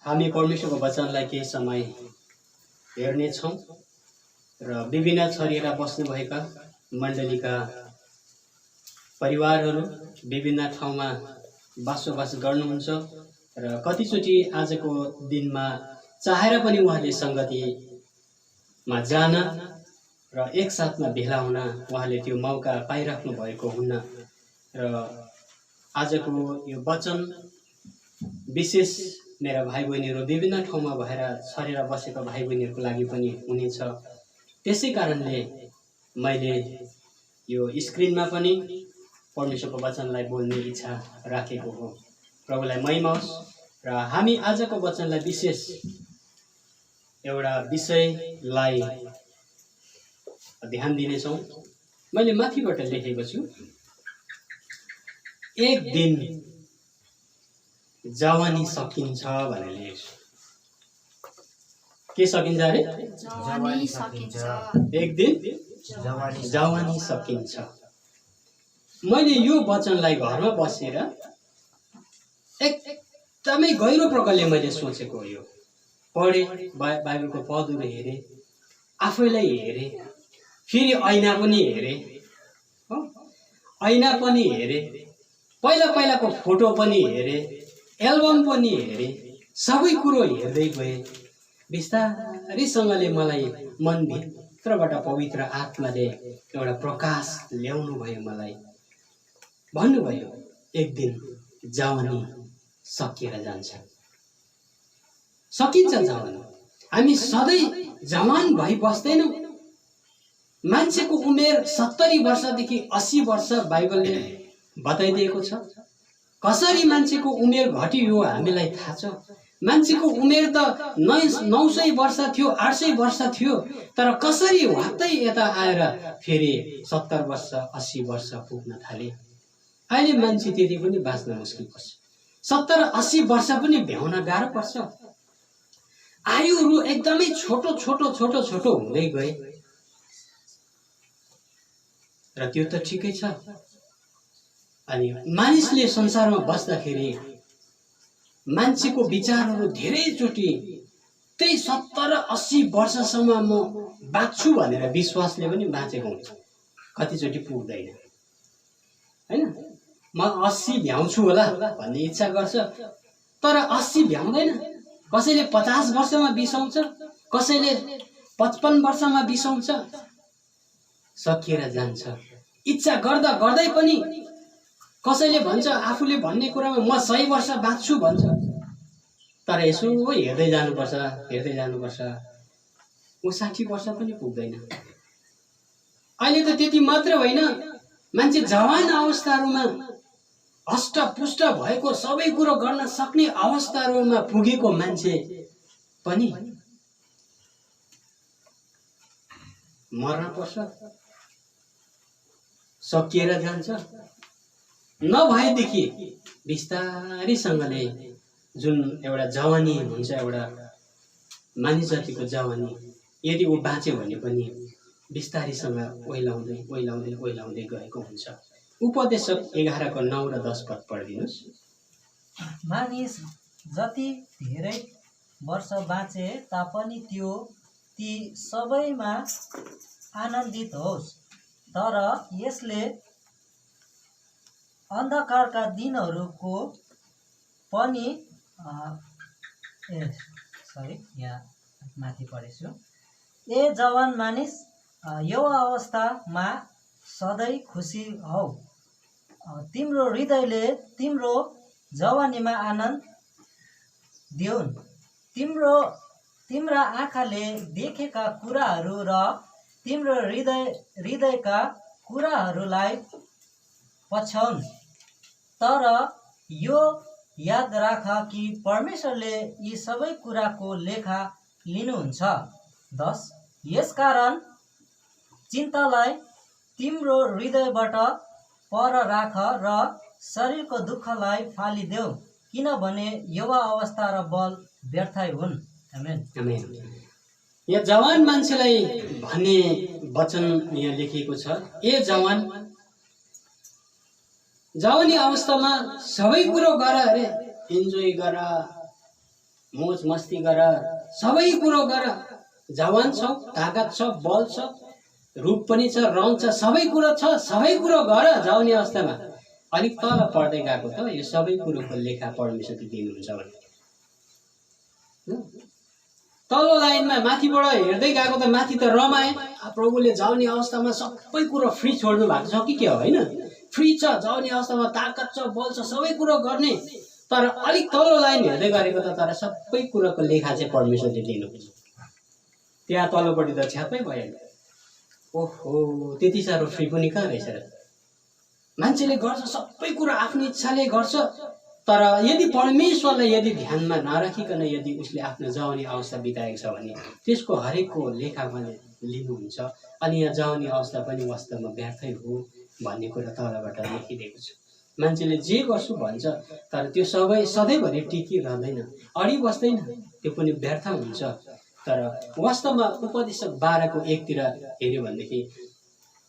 हामी परमेश्वरको वचनलाई केही समय हेर्नेछौँ र विभिन्न छरिएर बस्नुभएका मण्डलीका परिवारहरू विभिन्न ठाउँमा बसोबास गर्नुहुन्छ र कतिचोटि आजको दिनमा चाहेर पनि उहाँले सङ्गतिमा जान र एकसाथमा भेला हुन उहाँले त्यो मौका पाइराख्नु भएको हुन्न र आजको यो वचन विशेष मेरा भाइ बहिनीहरू विभिन्न ठाउँमा भएर छरेर बसेका भाइ बहिनीहरूको लागि पनि हुनेछ। त्यसै कारणले मैले यो स्क्रिनमा पनि परमेश्वरको वचनलाई बोल्ने इच्छा राखेको हो। प्रभुलाई महिमा होस्। र हामी आजको वचनलाई विशेष एउटा विषयलाई ध्यान दिनेछौँ। मैले माथिबाट लेखेको छु, एक दिन जवानी सकिन्छ भनेर लेखेको छु। के सकिन्छ अरे? जवानी सकिन्छ। एक दिन जवानी सकिन्छ। मैले यो वचनलाई घरमा बसेर एकदमै गहिरो प्रकारले मैले सोचेको हो। यो पढे, बाइबलको पदहरू हेरेँ, आफैलाई हेरेँ, फेरि ऐना पनि हेरेँ, ऐना पनि हेरेँ, पहिलाको फोटो पनि हेरेँ, एल्बम पनि हेरेँ, सबै कुरो हेर्दै गएँ। बिस्तारैसँगले मलाई मनभित्रबाट पवित्र आत्माले एउटा प्रकाश ल्याउनु भयो। मलाई भन्नुभयो, एक दिन जवानी सकिएर जान्छ। सकिन्छ जवानी। हामी सधैँ जवान भई बस्दैनौँ। मान्छेको उमेर 70 वर्षदेखि 80 वर्ष बाइबलले बताइदिएको छ। कसरी मान्छेको उमेर घट्यो हामीलाई थाहा छ। मान्छेको उमेर त 900 वर्ष थियो, 800 वर्ष थियो, तर कसरी वात्तै यता आएर फेरि 70 वर्ष 80 वर्ष पुग्न थाले। अहिले मान्छे त्यति पनि बाँच्न मुस्किल पर्छ। 70-80 वर्ष पनि भ्याउन गाह्रो पर्छ। आयुहरू एकदमै छोटो छोटो छोटो छोटो हुँदै गए र त्यो त ठिकै छ। अनि मानिसले संसारमा बस्दाखेरि मान्छेको विचारहरू धेरैचोटि त्यही 70-80 वर्षसम्म म बाँच्छु भनेर विश्वासले पनि बाँचेको हुन्छ। कतिचोटि पुग्दैन, हैन? म 80 भ्याउँछु होला भन्ने इच्छा गर्छ, तर 80 भ्याउँदैन। कसैले 50 वर्षमा बिसाउँछ, कसैले 55 वर्षमा बिसाउँछ। सकिएर जान्छ। इच्छा गर्दा गर्दै पनि कसैले भन्छ, आफूले भन्ने कुरामा म 100 वर्ष बाँच्छु भन्छ, तर यसो हेर्दै जानुपर्छ, हेर्दै जानुपर्छ, ऊ 60 वर्ष पनि पुग्दैन। अहिले त त्यति मात्र होइन, मान्छे जवान अवस्थाहरूमा हष्टपुष्ट भएको सबै कुरो गर्न सक्ने अवस्थाहरूमा पुगेको मान्छे पनि मर्न पर्छ, सकिएर जान्छ। नभएदेखि बिस्तारैसँगले जुन एउटा जवानी हुन्छ, एउटा मानिस जातिको जवानी, यदि ऊ बाँच्यो भने पनि बिस्तारैसँग ओइलाउँदै ओइलाउँदै ओइलाउँदै गएको हुन्छ। उपदेशक 11:9 र 10 पद पढिदिनुहोस्। मानिस जति धेरै वर्ष बाँचे तापनि त्यो ती सबैमा आनन्दित होस्, तर यसले अन्धकारका दिनहरूको पनि यहाँ माथि पढेछु। ए जवान मानिस, यो अवस्थामा सधैँ खुसी हौ। तिम्रो हृदयले तिम्रो जवानीमा आनन्द देऊन्। तिम्रा आँखाले देखेका कुराहरू र तिम्रो हृदयका कुराहरूलाई पछ्याउन्। तर यो याद राख कि परमेश्वरले यी सबै कुराको लेखा लिनुहुन्छ। 10 यसकारण चिन्तालाई तिम्रो हृदयबाट पर राख र शरीरको दुःखलाई फालिदेऊ, किनभने युवा अवस्था र बल व्यर्थै हुन्। आमेन। आमेन। यहाँ जवान मान्छेलाई भन्ने वचन यहाँ लेखिएको छ। ए जवान, जवानी अवस्थामा सबै कुरो गर, अरे इन्जोय गर, मोज मस्ती गर, सबै कुरो गर, जवान छौ, ताकत छ, बल छ, रूप पनि छ, रङ छ, सबै कुरो छ, सबै कुरो गर जाउने अवस्थामा अलिक तल पढ्दै गएको त यो सबै कुरोको लेखा परमेश्वरले दिनुहुन्छ भने तल्लो लाइनमा माथिबाट हेर्दै गएको त माथि त रमाए, प्रभुले जाउने अवस्थामा सबै कुरो फ्री छोड्नु भएको छ कि के हो, होइन? फ्री छ, जाउने अवस्थामा ताकत छ, बल छ, सबै कुरो गर्ने, तर अलिक तल्लो लाइन हेर्दै गरेको त तर सबै कुरोको लेखा चाहिँ परमेश्वरले दिनुहुन्छ। त्यहाँ तल्लोपट्टि त छ्यापै भएन। ओहो, त्यति साह्रो फ्री पनि कहाँ रहेछ र? मान्छेले गर्छ सबै कुरो आफ्नो इच्छाले गर्छ, तर यदि परमेश्वरलाई यदि ध्यानमा नराखिकन यदि उसले आफ्नो जवानी अवस्था बिताएको छ भने त्यसको हरेकको लेखा पनि लिनुहुन्छ। अनि यहाँ जवानी अवस्था पनि वास्तवमा व्यर्थै हो भन्ने कुरा तलबाट लेखिदिएको छ। मान्छेले जे गर्छु भन्छ, तर त्यो सबै सधैँभरि टिकिरहँदैन, अडिबस्दैन, त्यो पनि व्यर्थ हुन्छ। तर वास्तवमा उपदेशक 12:1तिर हेऱ्यो भनेदेखि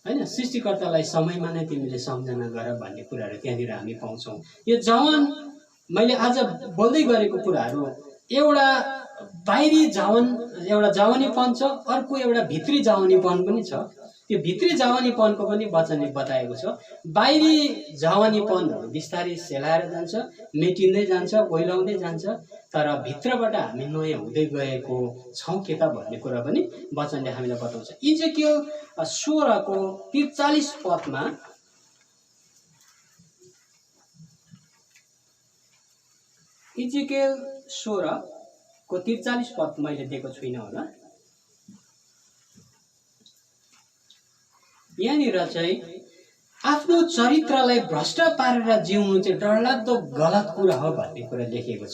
होइन, सृष्टिकर्तालाई समयमा नै तिमीले सम्झना गर भन्ने कुराहरू त्यहाँनिर हामी पाउँछौँ। यो जवान मैले आज बोल्दै गरेको कुराहरू एउटा बाहिरी एउटा जवानीपन छ, अर्को एउटा भित्री जवानीपन पनि छ। त्यो भित्री जवानीपनको पनि वचनले बताएको छ। बाहिरी जवानीपनहरू बिस्तारै सेलाएर जान्छ, मेटिँदै जान्छ, ओइलाउँदै जान्छ, तर भित्रबाट हामी नयाँ हुँदै गएको छौँ के त भन्ने कुरा पनि वचनले हामीलाई बताउँछ। इजेकियल 16:43 पदमा इजेकियल 16:43 पद मैले दिएको छुइनँ होला। यहाँनिर चाहिँ आफ्नो चरित्रलाई भ्रष्ट पारेर जिउनु चाहिँ डरलाग्दो गलत कुरा हो भन्ने कुरा लेखिएको छ।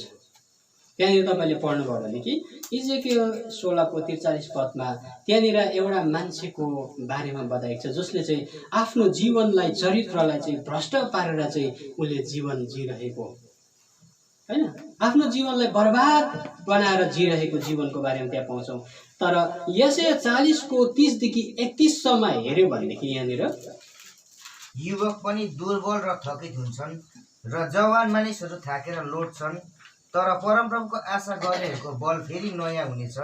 त्यहाँनिर तपाईँले पढ्नुभयो भने कि इजेकियल 16:43 पदमा त्यहाँनिर एउटा मान्छेको बारेमा बताएको छ जसले चाहिँ आफ्नो जीवनलाई, चरित्रलाई चाहिँ भ्रष्ट पारेर चाहिँ उसले जीवन जिरहेको, होइन, आफ्नो जीवनलाई बर्बाद बनाएर जिरहेको जीवनको बारेमा त्यहाँ पाउँछौँ। तर यसै 40:30-31 हेऱ्यो भनेदेखि यहाँनिर युवक पनि दुर्बल र थकित हुन्छन् र जवान मानिसहरू थाकेर लोट्छन्, तर परमप्रभुको आशा गर्नेहरूको बल फेरि नयाँ हुनेछ।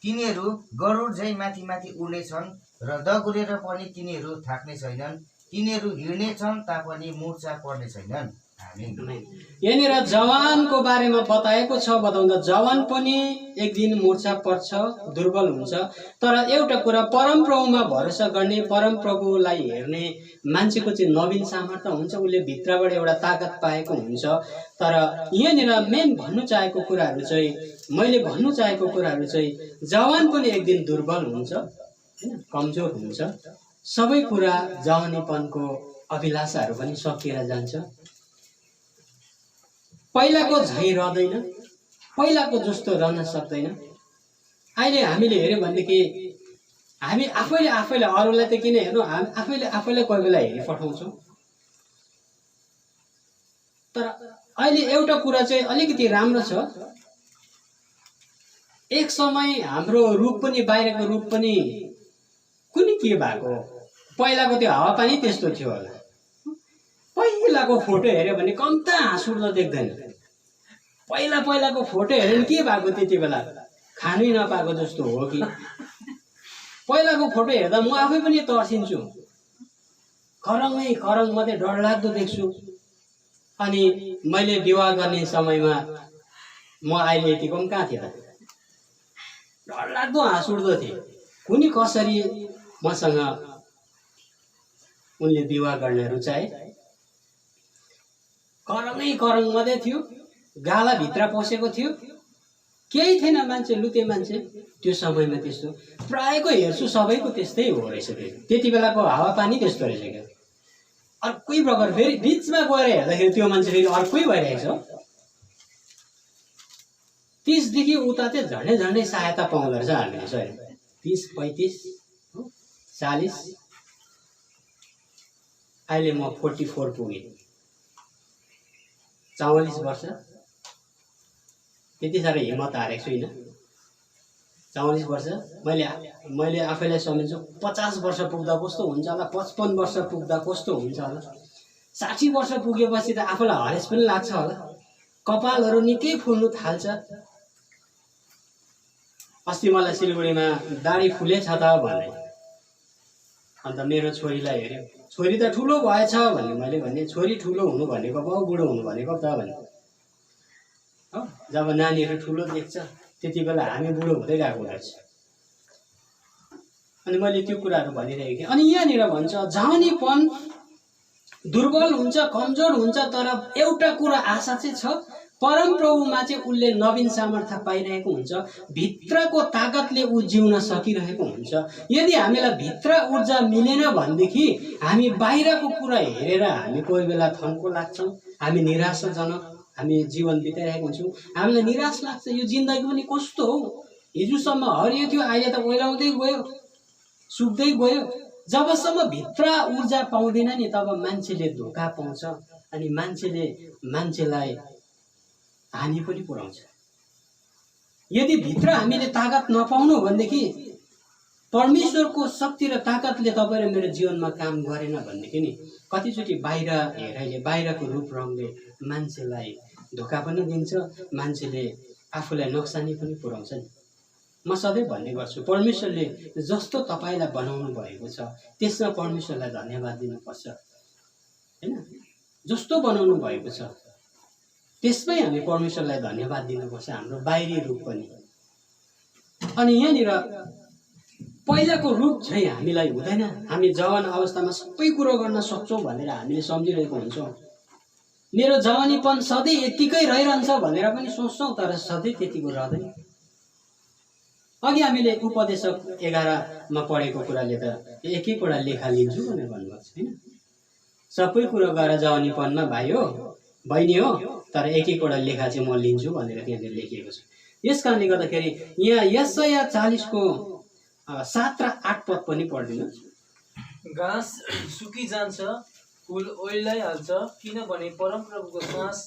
तिनीहरू गरुड झै माथि माथि उड्नेछन् र दगुरेर पनि तिनीहरू थाक्ने छैनन्। तिनीहरू हिँड्नेछन् तापनि मुर्छा पर्ने छैनन्। यहाँनिर जवानको बारेमा बताएको छ, बताउँदा जवान पनि एक दिन मुर्छा पर्छ, दुर्बल हुन्छ, तर एउटा कुरा परमप्रभुमा भरोसा गर्ने, परमप्रभुलाई हेर्ने मान्छेको चाहिँ नवीन सामर्थ्य हुन्छ, उसले भित्रबाट एउटा ताकत पाएको हुन्छ। तर यहाँनिर मेन भन्नु चाहेको कुराहरू चाहिँ, मैले भन्नु चाहेको कुराहरू चाहिँ जवान पनि एक दिन दुर्बल हुन्छ, होइन, कमजोर हुन्छ, सबै कुरा जवानीपनको अभिलाषाहरू पनि सकिएर जान्छ, पहिलाको झैँ रहँदैन, पहिलाको जस्तो रहन सक्दैन। अहिले हामीले हेऱ्यो भनेदेखि हामी आफैले अरूलाई त किन हेर्नु, हामी आफैले कोही बेला हेरि पठाउँछौँ। तर अहिले एउटा कुरा चाहिँ अलिकति राम्रो छ, एक समय हाम्रो रूप पनि, बाहिरको रूप पनि कुनै के भएको, पहिलाको त्यो हावापानी त्यस्तो थियो होला। पहिलाको फोटो हेऱ्यो भने कम्ता हाँस उठ्दो देख्दैन। पहिलाको फोटो हेऱ्यो भने के भएको, त्यति बेला खानै नपाएको जस्तो हो कि। पहिलाको फोटो हेर्दा म आफै पनि तर्सिन्छु, करङ मात्रै डरलाग्दो देख्छु। अनि मैले विवाह गर्ने समयमा म अहिले यतिको पनि कहाँ थिएँ त, डरलाग्दो हाँस उठ्दो थिएँ। कुनै कसरी मसँग उनले विवाह गर्न रुचाए, करङ मात्रै थियो, गालाभित्र पसेको थियो, केही थिएन, मान्छे लुते मान्छे। त्यो समयमा त्यस्तो प्रायको हेर्छु, सबैको त्यस्तै हो रहेछ। त्यति बेलाको हावापानी त्यस्तो रहेछ क्या। अर्कै प्रकार फेरि बिचमा गएर हेर्दाखेरि त्यो मान्छे फेरि अर्कै भइरहेको छ। 30देखि उता चाहिँ झन्डै सहायता पाउँदो रहेछ हामीले। सरी 30, 35, 40, अहिले म 44 पुगेँ, 44 वर्ष। त्यति साह्रो हिम्मत हारेको छुइनँ। 44 वर्ष मैले आफैलाई सम्झिन्छु 50 वर्ष पुग्दा कस्तो हुन्छ होला, 55 वर्ष पुग्दा कस्तो हुन्छ होला, 60 वर्ष पुगेपछि त आफूलाई हरेस पनि लाग्छ होला, कपालहरू निकै फुल्नु थाल्छ, अस्ति मलाई सिलगढीमा दाढी फुलेछ त भने, अन्त मेरो छोरीलाई हेऱ्यो, छोरी त ठुलो भएछ भन्ने। मैले भने छोरी ठुलो हुनु भनेको बाउ बुढो हुनु भनेको त भने। हो, जब नानीहरू ठुलो देख्छ त्यति बेला हामी बुढो हुँदै गएको रहेछ। अनि मैले त्यो कुराहरू भनिरहेको थिएँ। अनि यहाँनिर भन्छ जवानीपन दुर्बल हुन्छ, कमजोर हुन्छ, तर एउटा कुरा आशा चाहिँ छ, परमप्रभुमा चाहिँ उसले नवीन सामर्थ्य पाइरहेको हुन्छ, भित्रको ताकतले ऊ जिउन सकिरहेको हुन्छ। यदि हामीलाई भित्र ऊर्जा मिलेन भनेदेखि हामी बाहिरको कुरा हेरेर हामी कोही बेला थन्को लाग्छौँ, हामी निराशाजनक हामी जीवन बिताइरहेको हुन्छौँ, हामीलाई निराश लाग्छ। यो जिन्दगी पनि कस्तो हो, हिजोसम्म हरियो थियो अहिले त ओइलाउँदै गयो, सुक्दै गयो। जबसम्म भित्र ऊर्जा पाउँदैन नि तब मान्छेले धोका पाउँछ, अनि मान्छेले मान्छेलाई हानि पनि पुर्याउँछ। यदि भित्र हामीले ताकत नपाउनु भनेदेखि परमेश्वरको शक्ति र ताकतले तपाईँ र मेरो जीवनमा काम गरेन भनेदेखि नि कतिचोटि बाहिर हेराइले बाहिरको रूप रङले मान्छेलाई धोका पनि दिन्छ, मान्छेले आफूलाई नोक्सानी पनि पुर्याउँछ नि। म सधैँ भन्ने गर्छु, परमेश्वरले जस्तो तपाईँलाई बनाउनु भएको छ त्यसमा परमेश्वरलाई धन्यवाद दिनुपर्छ, होइन? जस्तो बनाउनु भएको छ त्यसमै हामी परमेश्वरलाई धन्यवाद दिनुपर्छ, हाम्रो बाहिरी रूप पनि। अनि यहाँनिर पहिलाको रूप चाहिँ हामीलाई हुँदैन, हामी जवान अवस्थामा सबै कुरो गर्न सक्छौँ भनेर हामीले सम्झिरहेको हुन्छौँ। मेरो जवानीपन सधैँ यत्तिकै रहिरहन्छ भनेर पनि सोच्छौँ, तर सधैँ त्यतिको रहँदैन। अघि हामीले उपदेशक 11 मा पढेको कुराले त एक एकवटा लेखा लिन्छु भनेर भन्नुभएको छ, होइन? सबै कुरो गरेर जवानीपनमा भाइ हो बहिनी हो, तर एक एकवटा लेखा चाहिँ म लिन्छु भनेर त्यहाँनिर लेखिएको छ। यस कारणले गर्दाखेरि यहाँ यशाया 40 को 7 र 8 पद पनि पढिदिनुहोस्। घाँस सुकिजान्छ, फुल ओइलाइहाल्छ, किनभने परमप्रभुको श्वास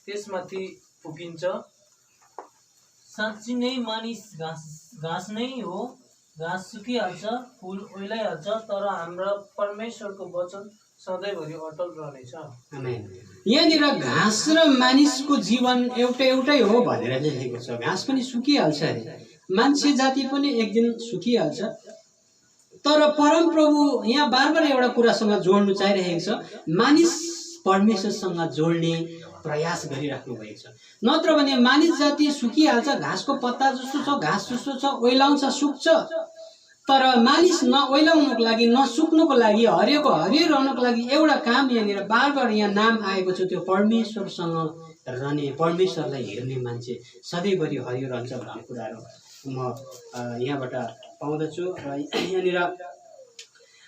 त्यसमाथि फुकिन्छ। साँच्ची नै मानिस घाँस नै हो, घाँस सुकिहाल्छ, फुल ओइलाइहाल्छ, तर हाम्रो परमेश्वरको वचन सधैँभरि अटल रहनेछ। आमेन। यहाँनिर घाँस र मानिसको जीवन एउटै हो भनेर लेखेको छ। घाँस पनि सुकिहाल्छ अरे, मान्छे जाति पनि एक दिन सुकिहाल्छ, तर परमप्रभु यहाँ बार एउटा कुरासँग जोड्नु चाहिरहेको छ, मानिस परमेश्वरसँग जोड्ने प्रयास गरिराख्नु भएको छ। नत्र भने मानिस जाति सुकिहाल्छ, घाँसको पत्ता जस्तो छ, घाँस जस्तो छ, ओइलाउँछ, सुक्छ, तर मानिस नओइलाउनुको लागि नसुक्नुको लागि हरियोको हरियो रहनुको लागि एउटा काम यहाँनिर बार यहाँ नाम आएको छ, त्यो परमेश्वरसँग रहने, परमेश्वरलाई हेर्ने मान्छे सधैँभरि हरियो रहन्छ भन्ने कुराहरू म यहाँबाट पाउँदछु। र यहाँनिर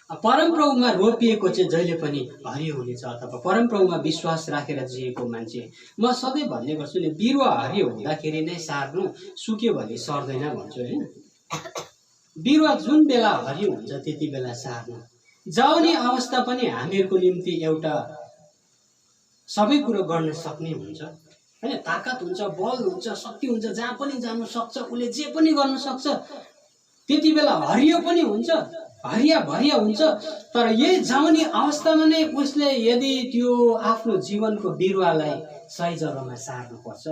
परमप्रभुमा रोपिएको चाहिँ जहिले पनि हरियो हुनेछ, अथवा परमप्रभुमा विश्वास राखेर जिएको मान्छे, म सधैँ भन्ने गर्छु नि, बिरुवा हरियो हुँदाखेरि नै सार्नु, सुक्यो भने सर्दैन भन्छु, होइन? बिरुवा जुन बेला हरियो हुन्छ त्यति बेला सार्नु। जवानी अवस्था पनि हामीहरूको निम्ति एउटा सबै कुरो गर्न सक्ने हुन्छ, होइन? ताकत हुन्छ, बल हुन्छ, शक्ति हुन्छ, जहाँ पनि जानु सक्छ, उसले जे पनि गर्न सक्छ। त्यति बेला हरियो पनि हुन्छ, हरिया भरिया हुन्छ। तर यही जवानी अवस्थामा नै उसले यदि त्यो आफ्नो जीवनको बिरुवालाई सही जग्गामा सार्नुपर्छ।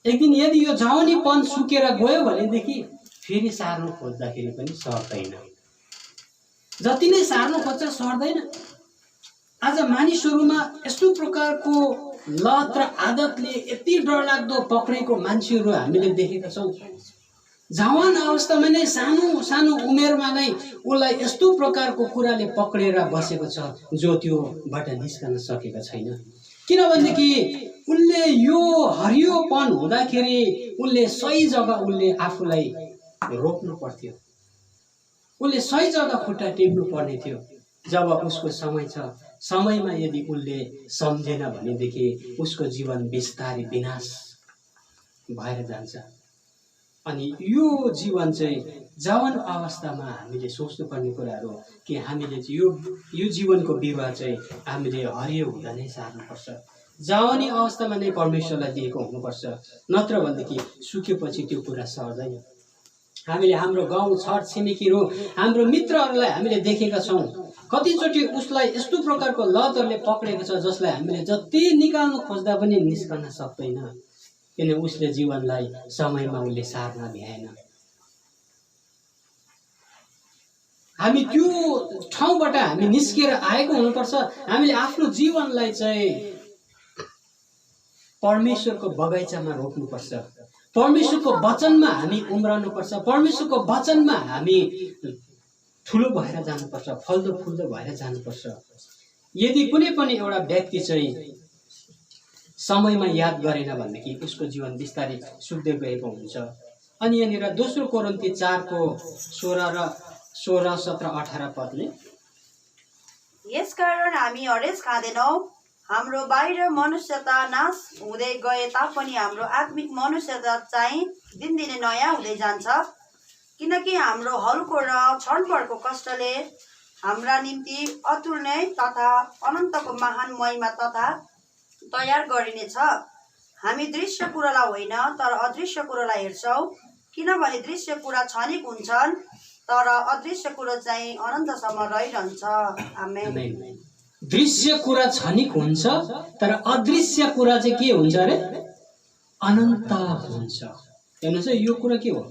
एक दिन यदि यो जवानीपन सुकेर गयो भनेदेखि फेरि सार्नु खोज्दाखेरि पनि सर्दैन, जति नै सार्नु खोज्छ सर्दैन। आज मानिसहरूमा यस्तो प्रकारको लत र आदतले यति डरलाग्दो पक्रेको मान्छेहरू हामीले देखेका छौँ। जवान अवस्थामा नै सानो सानो उमेरमा नै उसलाई यस्तो प्रकारको कुराले पक्रेर बसेको छ जो त्योबाट निस्कन सकेका छैन। किनभनेदेखि उसले यो हरियोपन हुँदाखेरि उसले सही जग्गा उसले आफूलाई रोक्नु पर्थ्यो, उसले सही जग्गा खुट्टा टेक्नु पर्ने थियो। जब उसको समय छ, समयमा यदि उसले सम्झेन भनेदेखि उसको जीवन बिस्तारै विनाश भएर जान्छ। अनि यो जीवन चाहिँ जवान अवस्थामा हामीले सोच्नुपर्ने कुराहरू कि हामीले यो जीवनको बिरुवा चाहिँ हामीले हरियो हुँदा नै सार्नुपर्छ। जवानी अवस्थामा नै परमेश्वरलाई दिएको हुनुपर्छ, नत्र भनेदेखि सुकेपछि त्यो कुरा सर्दैन। हामीले हाम्रो गाउँ छर छिमेकीहरू हाम्रो मित्रहरूलाई हामीले देखेका छौँ, कतिचोटि उसलाई यस्तो प्रकारको लतहरूले पक्रेको छ जसलाई हामीले जति निकाल्नु खोज्दा पनि निस्कन सक्दैन। किन उसले जीवनलाई समयमा उसले सार्न भ्याएन। हामी त्यो ठाउँबाट हामी निस्किएर आएको हुनुपर्छ। हामीले आफ्नो जीवनलाई चाहिँ परमेश्वरको बगैँचामा रोप्नुपर्छ। परमेश्वरको वचनमा हामी उम्रनुपर्छ। परमेश्वरको वचनमा हामी ठुलो भएर जानुपर्छ, फल्दो फुल्दो भएर जानुपर्छ। यदि कुनै पनि एउटा व्यक्ति चाहिँ समयमा याद गरेन भनेदेखि उसको जीवन बिस्तारै सुक्दै गएको हुन्छ। अनि यहाँनिर दोस्रो कोरिन्थी 4:16, 17, 18 पदले यसकारण हामी हरेस खाँदैनौँ। हाम्रो बाहिर मनुष्यता नाश हुँदै गए तापनि हाम्रो आत्मिक मनुष्यता चाहिँ दिनदिनै नयाँ हुँदै जान्छ। किनकि हाम्रो हल्को र क्षणभरको कष्टले हाम्रा निम्ति अतुलनीय तथा अनन्तको महान महिमा तथा तयार गरिनेछ। हामी दृश्य कुरालाई होइन तर अदृश्य कुरालाई हेर्छौँ। किनभने दृश्य कुरा क्षणिक हुन्छन् तर अदृश्य कुरा चाहिँ अनन्तसम्म रहिरहन्छ। आमेन। दृश्य कुरा क्षणिक हुन्छ तर अदृश्य कुरा चाहिँ के हुन्छ अरे? अनन्त हुन्छ। हेर्नुहोस् है, यो कुरा के हो?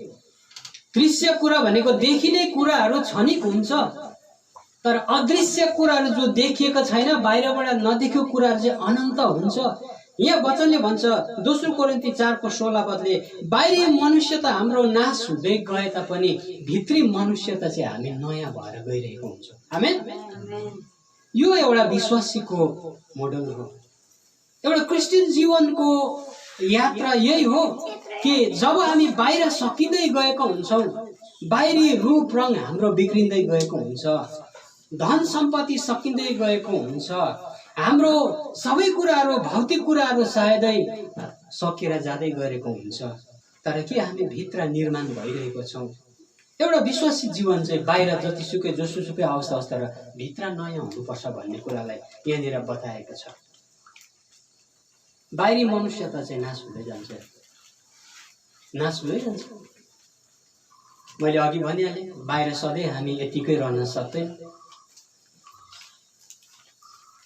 दृश्य कुरा भनेको देखिने कुराहरू क्षणिक हुन्छ तर अदृश्य कुराहरू जो देखिएको छैन, बाहिरबाट नदेखेको कुराहरू चाहिँ अनन्त हुन्छ। यहाँ वचनले भन्छ दोस्रो कोरिन्थी 4:16 पदले बाहिरी मनुष्यता हाम्रो नाश हुँदै गए तापनि भित्री मनुष्यता चाहिँ हामी नयाँ भएर गइरहेको हुन्छ। आमेन। यो एउटा विश्वासीको मोडल हो। एउटा क्रिस्चियन जीवनको यात्रा यही हो कि जब हामी बाहिर सकिँदै गएको हुन्छौँ, बाहिरी रूप रङ हाम्रो बिग्रिँदै गएको हुन्छ, धन सम्पत्ति सकिँदै गएको हुन्छ, हाम्रो सबै कुराहरू भौतिक कुराहरू सायदै सकिएर जाँदै गरेको हुन्छ, तर के हामी भित्र निर्माण भइरहेको छौँ? एउटा विश्वासी जीवन चाहिँ बाहिर जतिसुकै जोसुकै अवस्था होस् तर भित्र नयाँ हुनुपर्छ भन्ने कुरालाई यहाँनिर बताएको छ। बाहिरी मनुष्यता चाहिँ नाश हुँदै जान्छ, नाश हुँदै जान्छ। मैले अघि भनिहालेँ, बाहिर सधैँ हामी यतिकै रहन सक्दैन।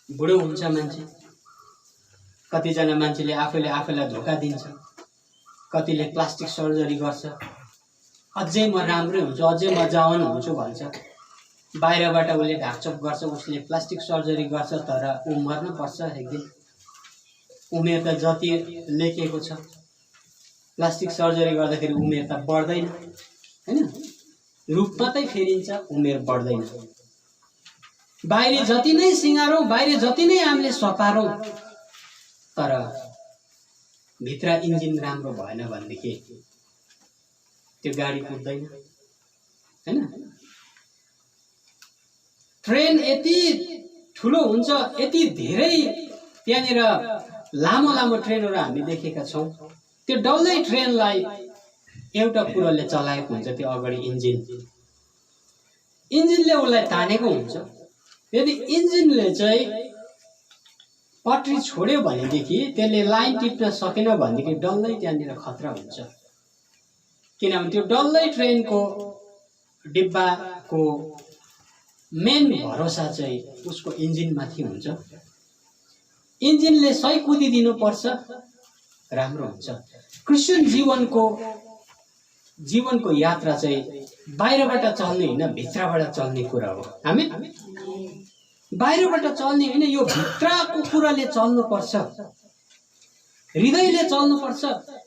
बुढो हुन्छ मान्छे, कतिजना मान्छेले आफैले आफैलाई धोका दिन्छ, कतिले प्लास्टिक सर्जरी गर्छ, अझै म राम्रै हुन्छु, अझै म जवान हुन्छु भन्छ। बाहिरबाट उसले ढाकछोप गर्छ, उसले प्लास्टिक सर्जरी गर्छ, तर ऊ मर्न पर्छ एक दिन। उमेर त जति लेखेको छ, प्लास्टिक सर्जरी गर्दाखेरि उमेर त बढ्दैन हैन, रूप मात्रै फेरिन्छ, उमेर बढ्दैन। बाहिर जति नै सिँगारौँ, बाहिर जति नै हामीले सपारौँ, तर भित्र इन्जिन राम्रो भएन भनेदेखि त्यो गाडी कुद्दैन हैन। ट्रेन यति ठुलो हुन्छ, यति धेरै त्यहाँनिर लामो लामो ट्रेनहरू हामी देखेका छौँ। त्यो डल्लै ट्रेनलाई एउटा कुरोले चलाएको हुन्छ, त्यो अगाडि इन्जिनले उसलाई तानेको हुन्छ। यदि इन्जिनले चाहिँ पटरी छोड्यो भनेदेखि, त्यसले लाइन टिप्न सकेन भनेदेखि डल्लै त्यहाँनिर खतरा हुन्छ। किनभने त्यो डल्लै ट्रेनको डिब्बाको मेन भरोसा चाहिँ उसको इन्जिनमाथि हुन्छ। इन्जिनले सही कुदिदिनु पर्छ, राम्रो हुन्छ। क्रिस्चियन जीवनको यात्रा चाहिँ बाहिरबाट चल्ने होइन, भित्रबाट चल्ने कुरा हो। हामी बाहिरबाट चल्ने होइन, यो भित्रको कुराले चल्नुपर्छ, हृदयले चल्नुपर्छ।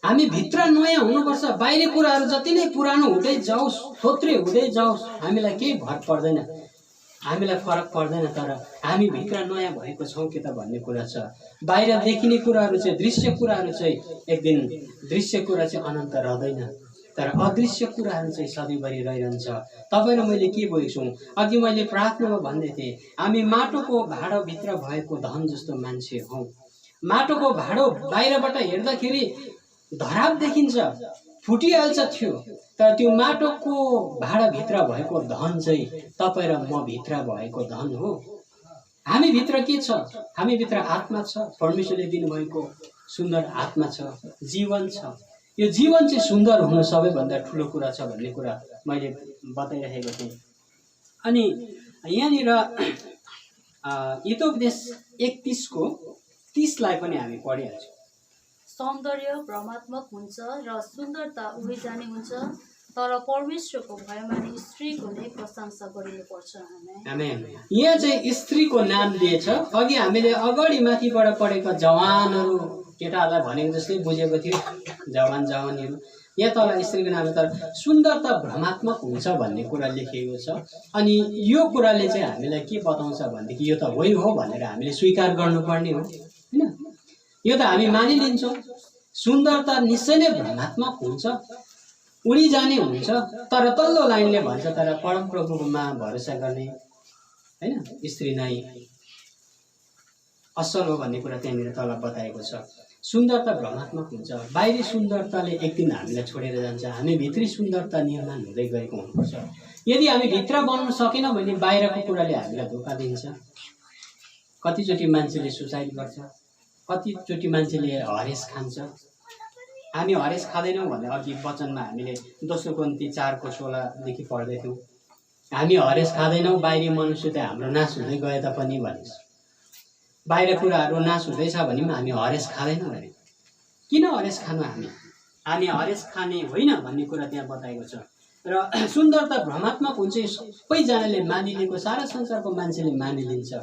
हामी भित्र नयाँ हुनुपर्छ। बाहिरी कुराहरू जति नै पुरानो हुँदै जाओस्, थोत्रे हुँदै जाओस्, हामीलाई केही भर पर्दैन, हामीलाई फरक पर्दैन, तर हामी भित्र नयाँ भएको छौँ कि त भन्ने कुरा छ। बाहिर देखिने कुराहरू चाहिँ, दृश्य कुराहरू चाहिँ एक दिन दृश्य कुरा चाहिँ अनन्त रहँदैन, तर अदृश्य कुराहरू चाहिँ सधैँभरि रहिरहन्छ। तपाईँ र मैले के बोलेको छु? अघि मैले प्रार्थनामा भन्दै थिएँ, हामी माटोको भाँडोभित्र भएको धन जस्तो मान्छे हौँ। माटोको भाँडो बाहिरबाट हेर्दाखेरि धराप देखिन्छ, फुटिहाल्छ थियो, तर त्यो माटोको भाँडाभित्र भएको धन चाहिँ तपाईँ र म भित्र भएको धन हो। हामी भित्र के छ? हामी भित्र आत्मा छ, परमेश्वरले दिनुभएको सुन्दर आत्मा छ, जीवन छ। यो जीवन चाहिँ सुन्दर हुनु सबैभन्दा ठुलो कुरा छ भन्ने कुरा मैले बताइरहेको थिएँ। अनि यहाँनिर हितोपदेश 31:30 लाई पनि हामी पढिहाल्छौँ। सौन्दर्य भ्रमात्मक हुन्छ र सुन्दरता उडी जाने हुन्छ, तर परमेश्वरको भयमा नै स्त्रीको नै प्रशंसा गरिनुपर्छ। आमेन। यहाँ चाहिँ स्त्रीको नाम दिएछ। अघि हामीले अगाडि माथिबाट पढेका जवानहरू केटाहरूलाई भनेको जस्तै बुझेको थियो, जवानीहरू। यहाँ तल स्त्रीको नाम, तर सुन्दरता भ्रमात्मक हुन्छ भन्ने कुरा लेखिएको छ। अनि यो कुराले चाहिँ हामीलाई के बताउँछ भनेदेखि यो त होइ हो भनेर हामीले स्वीकार गर्नुपर्ने हो, होइन? यो त हामी मानिलिन्छौँ। सुन्दरता निश्चय नै भ्रमात्मक हुन्छ, उडी जाने हुन्छ, तर तल्लो लाइनले भन्छ तर परमप्रभुमा भरोसा गर्ने, होइन, स्त्री नै असल हो भन्ने कुरा त्यहाँनिर तल बताएको छ। सुन्दरता भ्रमात्मक हुन्छ। बाहिरी सुन्दरताले एक दिन हामीलाई छोडेर जान्छ। हामी भित्री सुन्दरता निर्माण हुँदै गएको हुनुपर्छ। यदि हामी भित्र बनाउन सकेनौँ भने बाहिरको कुराले हामीलाई धोका दिन्छ। कतिचोटि मान्छेले सुसाइड गर्छ, कतिचोटि मान्छेले हरेस खान्छ। हामी हरेस खाँदैनौँ भने अघि वचनमा हामीले 2 कोरिन्थी 4:16 पढ्दै थियौँ। हामी हरेस खाँदैनौँ, बाहिरी मनुष्य त हाम्रो नाश हुँदै गए तापनि भनिन्छ। बाहिर कुराहरू नाश हुँदैछ भने पनि हामी हरेस खाँदैनौँ भने किन हरेस खानु? हामी हरेस खाने होइन भन्ने कुरा त्यहाँ बताएको छ। र सुन्दरता भ्रमात्मक हुन्छ, सबैजनाले मानिलिएको, सारा संसारको मान्छेले मानिलिन्छ।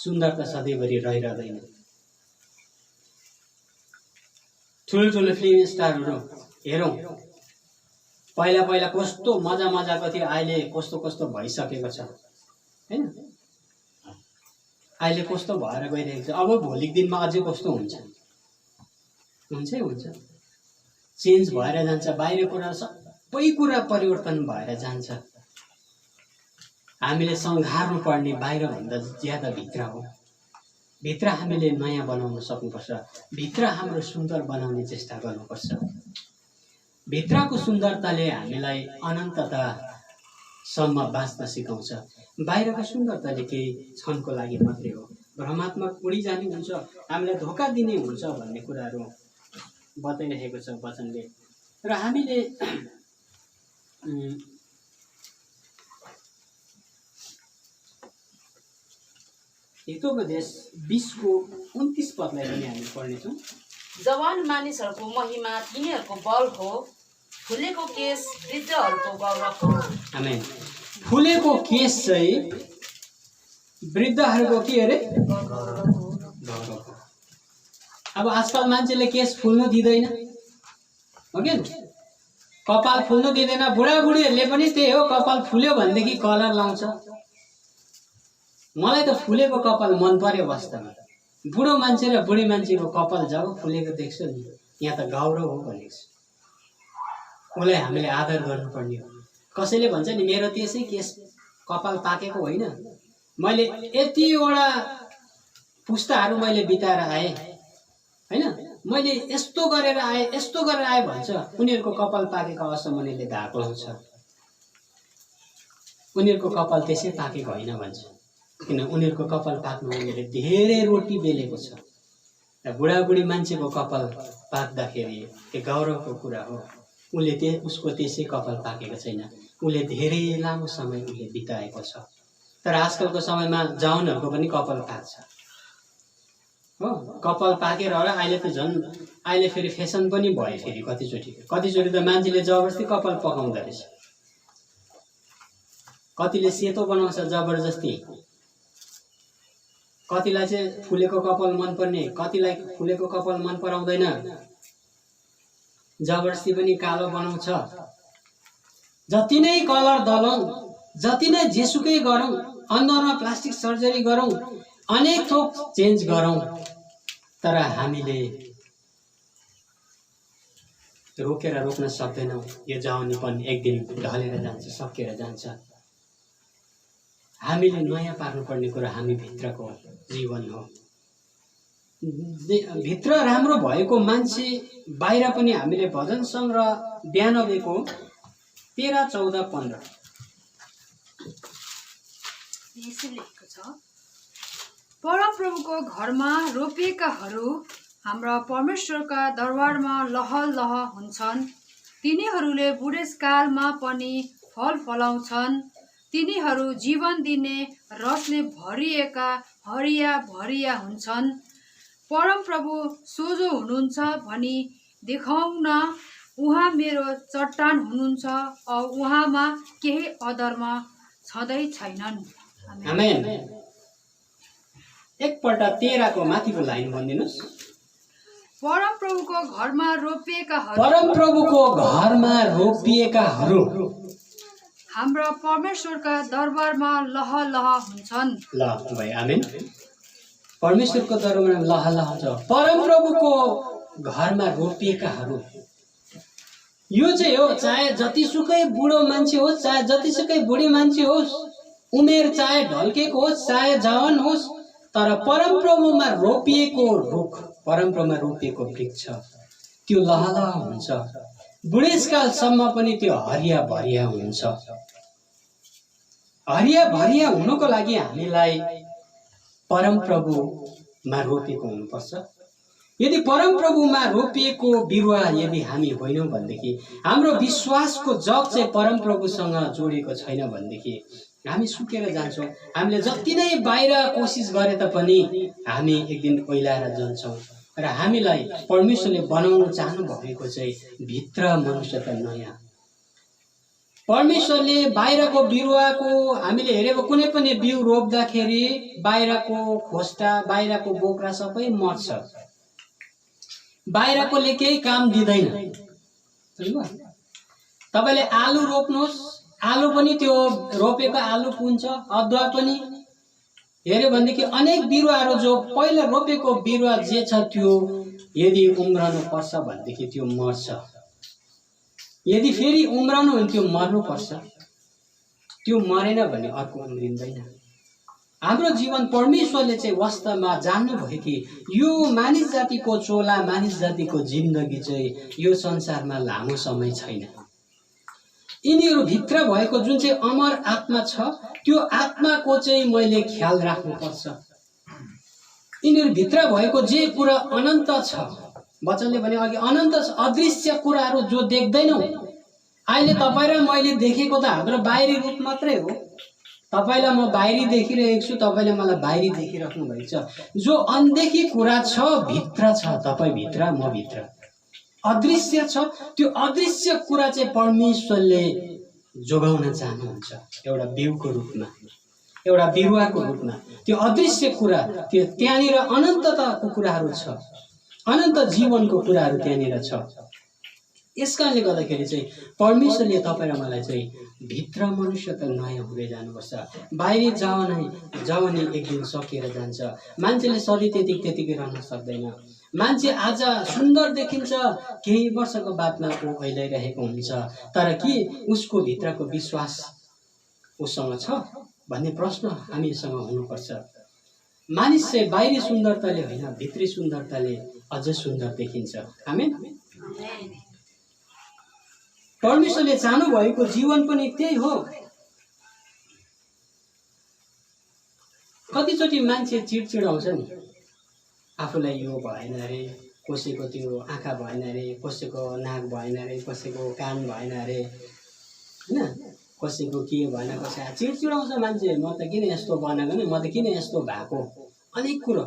सुन्दरता सधैँभरि रहिरहँदैन। ठुलो फिल्म स्टारहरू हेरौँ, पहिला पहिला कस्तो मजाको थियो, अहिले कस्तो भइसकेको छ, होइन? अहिले कस्तो भएर गइरहेको छ, अब भोलिको दिनमा अझै कस्तो हुन्छ, हुन्छ चेन्ज भएर जान्छ। बाहिर कुरा सबै कुरा परिवर्तन भएर जान्छ। हामीले सङ्घार्नु पर्ने बाहिरभन्दा ज्यादा भित्र हो। भित्र हामीले नयाँ बनाउन सक्नुपर्छ। भित्र हाम्रो सुन्दर बनाउने चेष्टा गर्नुपर्छ। भित्रको सुन्दरताले हामीलाई अनन्ततासम्म बाँच्न सिकाउँछ। बाहिरको सुन्दरताले केही क्षणको लागि मात्रै हो, भ्रमात्मक उडी जाने हुन्छ, हामीलाई धोका दिने हुन्छ भन्ने कुराहरू बताइरहेको छ वचनले। र हामीले हितोपदेश 20:29 पदलाई पनि हामी पढ्नेछौँ। जवान मानिसहरूको महिमा तिनीहरूको बल हो, फुलेको केस वृद्धहरूको गौरव हो। आमेन। फुलेको केस चाहिँ वृद्धहरूको के अरे? गौरव हो। अब आजकल मान्छेले केस फुल्नु दिँदैन, हो कि? कपाल फुल्नु दिँदैन। बुढाबुढीहरूले पनि त्यही हो, कपाल फुल्यो भनेदेखि कलर लाउँछ। मलाई त फुलेको कपाल मन पर्यो वास्तवमा। बुढो मान्छे र बुढी मान्छेको कपाल जब फुलेको देख्छु नि, यहाँ त गौरव हो भनेको छु। उसलाई हामीले आदर गर्नुपर्ने हो। कसैले भन्छ नि मेरो त्यसै केस कपाल पाकेको होइन, मैले यतिवटा पुस्ताहरू मैले बिताएर आएँ, होइन, मैले यस्तो गरेर आएँ भन्छ। उनीहरूको कपाल पाकेको अवसरमा उनीहरूले धाक लाउँछ। उनीहरूको कपाल त्यसै पाकेको होइन भन्छ, किन उनीहरूको कपाल पाक्नु उनीहरूले धेरै रोटी बेलेको छ। र बुढाबुढी मान्छेको कपाल पाक्दाखेरि त्यो गौरवको कुरा हो। उसको त्यसै कपाल पाकेको छैन, उसले धेरै लामो समय उसले बिताएको छ। तर आजकलको समयमा जवानहरूको पनि कपाल पाक्छ, हो। कपाल पाकेर होला। अहिले त झन् अहिले फेरि फेसन पनि भयो। फेरि कतिचोटि त मान्छेले जबरजस्ती कपाल पकाउँदो रहेछ। कतिले सेतो बनाउँछ जबरजस्ती, कतिलाई चाहिँ फुलेको कपाल मनपर्ने, कतिलाई फुलेको कपाल मन पराउँदैन। जबरजस्ती पनि कालो बनाउँछ। जति नै कलर दलौँ, जति नै जेसुकै गरौँ, अनुहारमा प्लास्टिक सर्जरी गरौँ, अनेक थोक चेन्ज गरौँ, तर हामीले रोक्न सक्दैनौँ। यो जवानीपन एक दिन ढलेर जान्छ, सकिएर जान्छ। हामीले नयाँ पार्नुपर्ने कुरा हामी भित्रको जीवन हो। भित्र राम्रो भएको मान्छे बाहिर पनि हामीले भजन सङ्ग्रह 92को 13, 14, 15 यसरी लेखेको छ। परमप्रभुको घरमा रोपिएकाहरू हाम्रा परमेश्वरका दरबारमा लहलह हुन्छन्। तिनीहरूले बुढेसकालमा पनि फल फलाउँछन्। तिनीहरू जीवन दिने रसले भरिएका हरिया भरिया हुन्छन्। परमप्रभु सोझो हुनुहुन्छ भनी देखाउन उहाँ मेरो चट्टान हुनुहुन्छ, उहाँमा केही अधर्म छँदै छैनन्। आमेन। एकपल्ट 13 को माथिको लाइन भनिदिनुहोस्। परमप्रभुको घरमा रोपिएकाहरू परमप्रभुको घरमा रोपिएकाहरू हाम्रा परमेश्वरका दरबारमा लह लह हुन्छन्। ल भाइ आमेन। परमेश्वरको दरबारमा लह लह हुन्छ। परमप्रभुको घरमा रोपिएकाहरू यो चाहिँ हो, चाहे जतिसुकै बुढो मान्छे होस्, चाहे जतिसुकै बुढी मान्छे होस्, उमेर चाहे ढल्केको होस्, चाहे जवान होस्, तर परमप्रभुमा रोपिएको रुख, परमप्रभुमा रोपिएको वृक्ष त्यो लहलह हुन्छ। बुढेसकालसम्म पनि त्यो हरिया भरिया हुन्छ। हरिया भरिया हुनको लागि हामीलाई परमप्रभुमा रोपिएको हुनुपर्छ। यदि परमप्रभुमा रोपिएको बिरुवा यदि हामी होइनौँ भनेदेखि, हाम्रो विश्वासको जग चाहिँ परमप्रभुसँग जोडिएको छैन भनेदेखि हामी सुकेर जान्छौँ। हामीले जति नै बाहिर कोसिस गरे तापनि हामी एक दिन ओइलाएर जान्छौँ। र हामीलाई परमेश्वरले बनाउन चाहनु भएको चाहिँ भित्र मनुष्य त नयाँ। परमेश्वरले बाहिरको बिरुवाको हामीले हेरेको कुनै पनि बिउ रोप्दाखेरि बाहिरको खोस्टा, बाहिरको बोक्रा सबै मर्छ। बाहिरकोले केही काम दिँदैन। तपाईँले आलु रोप्नुहोस्, आलु पनि त्यो रोपेको आलु पुन्छ, अदुवा पनि हेऱ्यो भनेदेखि अनेक बिरुवाहरू जो पहिला रोपेको बिरुवा जे छ त्यो यदि उम्रनु पर्छ भनेदेखि त्यो मर्छ। यदि फेरि उम्रनु भने त्यो मर्नुपर्छ। त्यो मरेन भने अर्को उम्रिँदैन। हाम्रो जीवन परमेश्वरले चाहिँ वास्तवमा जान्नुभयो कि यो मानिस जातिको चोला, मानिस जातिको जिन्दगी चाहिँ यो संसारमा लामो समय छैन। यिनीहरू भित्र भएको जुन चाहिँ अमर आत्मा छ, त्यो आत्माको चाहिँ मैले ख्याल राख्नुपर्छ। यिनीहरू भित्र भएको जे कुरा अनन्त छ, वचनले भने अघि अनन्त अदृश्य कुराहरू जो देख्दैनौँ। अहिले तपाईँ र मैले देखेको त हाम्रो बाहिरी रूप मात्रै हो। तपाईँलाई म बाहिरी देखिरहेको छु, तपाईँले मलाई बाहिरी देखिराख्नु भएको छ। जो अनदेखी कुरा छ भित्र छ, तपाईँ भित्र, म भित्र अदृश्य छ। त्यो अदृश्य कुरा चाहिँ परमेश्वरले जोगाउन चाहनुहुन्छ एउटा बिउको रूपमा, एउटा बिरुवाको रूपमा। त्यो अदृश्य कुरा, त्यो त्यहाँनिर अनन्तताको कुराहरू छ, अनन्त जीवनको कुराहरू त्यहाँनिर छ। यस कारणले गर्दाखेरि चाहिँ परमेश्वरले तपाईँ र मलाई चाहिँ भित्र मनुष्य त नयाँ हुँदै जानुपर्छ। बाहिरी जवानी एक दिन सकिएर जान्छ। मान्छेले सधैँ त्यतिकै रहन सक्दैन। मान्छे आज सुन्दर देखिन्छ, केही वर्षको बादमा ऊ ओइलाइरहेको हुन्छ। तर के उसको भित्रको विश्वास उसँग छ भन्ने प्रश्न हामीसँग हुनुपर्छ। मानिस चाहिँ बाहिरी सुन्दरताले होइन, भित्री सुन्दरताले अझ सुन्दर देखिन्छ। आमेन। परमेश्वरले चाहनु भएको जीवन पनि त्यही हो। कतिचोटि मान्छे चिडचिडाउँछ नि, आफूलाई यो भएन अरे, कसैको त्यो आँखा भएन अरे, कसैको नाक भएन अरे, कसैको कान भएन अरे, होइन, कसैको के भएन, कसै चिडचिडाउँछ मान्छे। म त किन यस्तो बनाएको नि, म त किन यस्तो भएको, अनेक कुरो।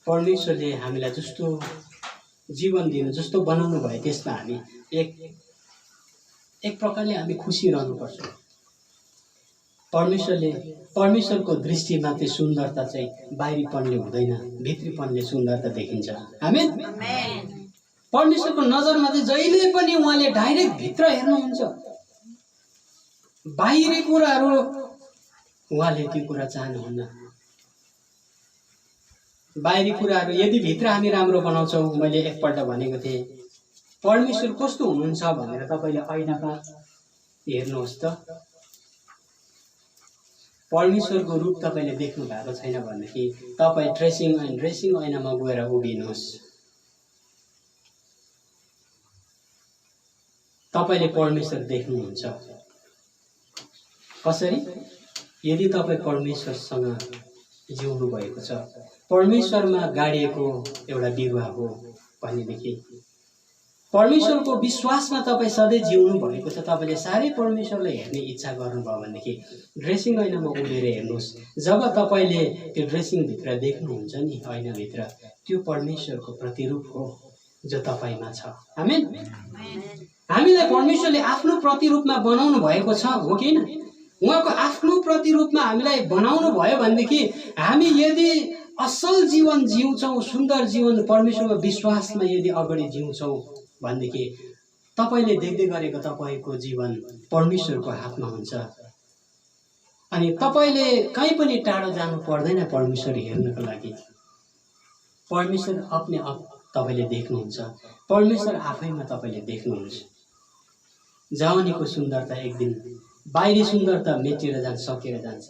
परमेश्वरले हामीलाई जस्तो जीवन दिनु, जस्तो बनाउनु भयो त्यसमा हामी एक प्रकारले हामी खुसी रहनुपर्छ। परमेश्वरको दृष्टिमा चाहिँ सुन्दरता चाहिँ बाहिरीपनले हुँदैन, भित्रीपनले सुन्दरता देखिन्छ। आमेन। परमेश्वरको नजरमा चाहिँ जहिले पनि उहाँले डाइरेक्ट भित्र हेर्नुहुन्छ। बाहिरी कुराहरू उहाँले त्यो कुरा चाहनुहुन्न। बाहिरी कुराहरू यदि भित्र हामी राम्रो बनाउँछौँ, मैले एकपल्ट भनेको थिएँ, परमेश्वर कस्तो हुनुहुन्छ भनेर तपाईँले ऐनामा हेर्नुहोस् त। परमेश्वरको रूप तपाईँले देख्नु भएको छैन भनेदेखि तपाईँ ड्रेसिङ ऐनामा गएर उभिनुहोस्। तपाईँले परमेश्वर देख्नुहुन्छ। कसरी? यदि तपाईँ परमेश्वरसँग जिउनु भएको छ, परमेश्वरमा गाडिएको एउटा बिरुवा हो भनेदेखि, परमेश्वरको विश्वासमा तपाईँ सधैँ जिउनु भएको छ, तपाईँले साह्रै परमेश्वरलाई हेर्ने इच्छा गर्नुभयो भनेदेखि ड्रेसिङ ऐनामा उभिएर हेर्नुहोस्। जब तपाईँले त्यो ड्रेसिङभित्र देख्नुहुन्छ नि, ऐनाभित्र, त्यो परमेश्वरको प्रतिरूप हो जो तपाईँमा छ। आमेन। हामीलाई परमेश्वरले आफ्नो प्रतिरूपमा बनाउनु भएको छ, हो कि होइन? उहाँको आफ्नो प्रतिरूपमा हामीलाई बनाउनु भयो भनेदेखि हामी यदि असल जीवन जिउँछौँ, सुन्दर जीवन परमेश्वरको विश्वासमा यदि अगाडि जिउँछौँ भनेदेखि तपाईँले देख्दै गरेको तपाईँको जीवन परमेश्वरको हातमा हुन्छ। अनि तपाईँले कहीँ पनि टाढो जानु पर्दैन परमेश्वर हेर्नको लागि। परमेश्वर अपने आप तपाईँले देख्नुहुन्छ, परमेश्वर आफैमा तपाईँले देख्नुहुन्छ। जवानीको सुन्दरता एक दिन, बाहिरी सुन्दरता मेटेर जान्छ, सकेर जान्छ,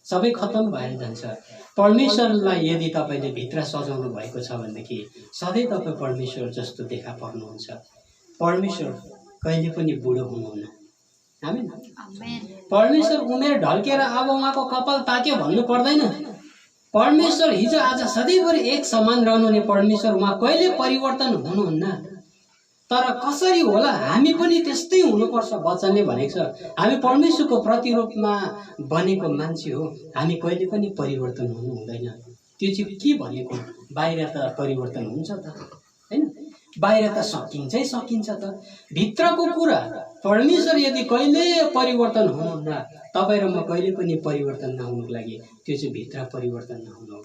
सबै खत्तम भएर जान्छ। परमेश्वरलाई यदि तपाईँले भित्र सजाउनु भएको छ भनेदेखि सधैँ तपाईँ परमेश्वर जस्तो देखा पर्नुहुन्छ। परमेश्वर कहिले पनि बुढो हुनुहुन्न। आमेन। परमेश्वर उमेर ढल्केर अब उहाँको कपाल पाक्यो भन्नु पर्दैन। परमेश्वर हिजो आज सधैँभरि एक समान रहनुहुने परमेश्वर, उहाँ कहिले परिवर्तन हुनुहुन्न। तर कसरी होला, हामी पनि त्यस्तै हुनुपर्छ। वचनले भनेको छ हामी परमेश्वरको प्रतिरूपमा बनेको मान्छे हो, हामी कहिले पनि परिवर्तन हुनु हुँदैन। त्यो चाहिँ के भनेको? बाहिर त परिवर्तन हुन्छ त, हैन? बाहिर त सकिन्छ त, भित्रको कुरा परमेश्वर यदि कहिले परिवर्तन हुनुहुन्न, तपाईँ र म कहिले पनि परिवर्तन नहुनुको लागि त्यो चाहिँ भित्र परिवर्तन नहुनु हो।